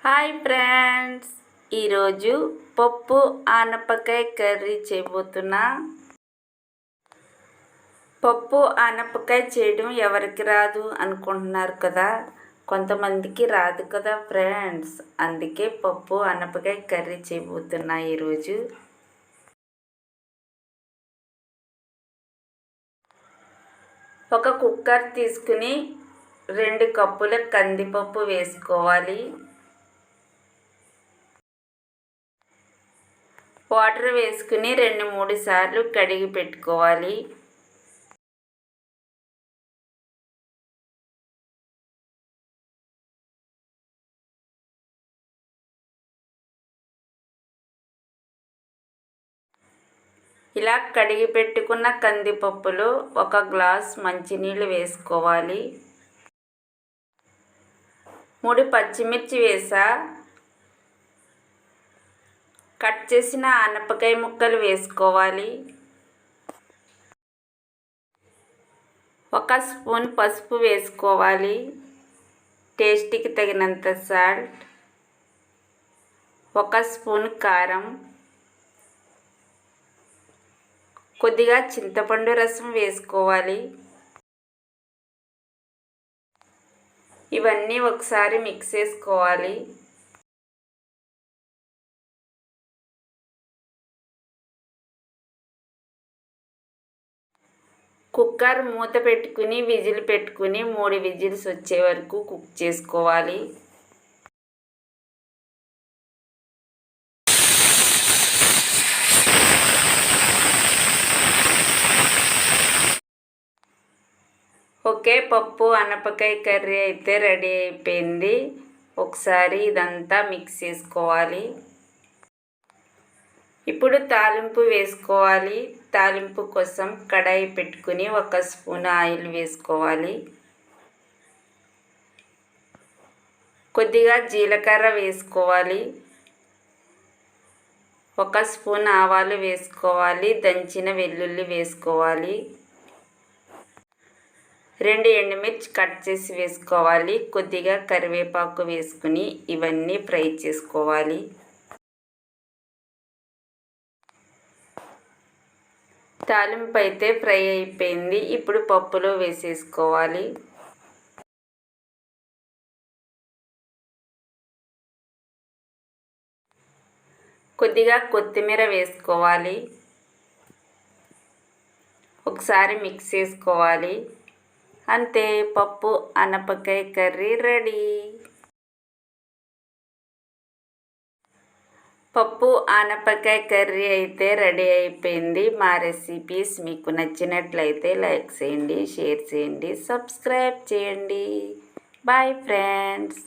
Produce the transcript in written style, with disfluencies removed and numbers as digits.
Hi friends, ఈరోజు పప్పు ఆనపకాయ కర్రీ చేయబోతున్నా. పప్పు ఆనపకాయ చేయడం ఎవరికి రాదు అనుకుంటున్నారు కదా, కొంతమందికి రాదు కదా ఫ్రెండ్స్. అందుకే పప్పు ఆనపకాయ కర్రీ చేయబోతున్నా ఈరోజు. ఒక కుక్కర్ తీసుకుని 2 కప్పుల కందిపప్పు వేసుకోవాలి. వాటర్ వేసుకుని 2-3 సార్లు కడిగి పెట్టుకోవాలి. ఇలా కడిగి పెట్టుకున్న కందిపప్పులో 1 గ్లాస్ మంచినీళ్ళు వేసుకోవాలి. 3 పచ్చిమిర్చి వేసా. కట్ చేసిన ఆనపకాయ ముక్కలు వేసుకోవాలి. 1 స్పూన్ పసుపు వేసుకోవాలి. టేస్ట్కి తగినంత సాల్ట్. 1 స్పూన్ కారం. కొద్దిగా చింతపండు రసం వేసుకోవాలి. ఇవన్నీ ఒకసారి మిక్స్ చేసుకోవాలి. కుక్కర్ మూత పెట్టుకుని విజిల్ పెట్టుకుని 3 విజిల్స్ వచ్చే వరకు కుక్ చేసుకోవాలి. ఓకే, పప్పు ఆనపకాయ కర్రీ అయితే రెడీ అయిపోయింది. ఒకసారి ఇదంతా మిక్స్ చేసుకోవాలి. ఇప్పుడు తాలింపు వేసుకోవాలి. తాలింపు కోసం కడాయి పెట్టుకుని 1 స్పూన్ ఆయిల్ వేసుకోవాలి. కొద్దిగా జీలకర్ర వేసుకోవాలి. 1 స్పూన్ ఆవాలు వేసుకోవాలి. దంచిన వెల్లుల్లి వేసుకోవాలి. 2 ఎండుమిర్చి కట్ చేసి వేసుకోవాలి. కొద్దిగా కరివేపాకు వేసుకుని ఇవన్నీ ఫ్రై చేసుకోవాలి. తాలింపు అయితే ఫ్రై అయిపోయింది. ఇప్పుడు పప్పులో వేసేసుకోవాలి. కొద్దిగా కొత్తిమీర వేసుకోవాలి. ఒకసారి మిక్స్ చేసుకోవాలి. అంతే, పప్పు ఆనపకాయ కర్రీ రెడీ. పప్పు ఆనపకాయ కర్రీ అయితే రెడీ అయిపోయింది. మా రెసిపీస్ మీకు నచ్చినట్లయితే లైక్ చేయండి, షేర్ చేయండి, సబ్స్క్రైబ్ చేయండి. Bye friends.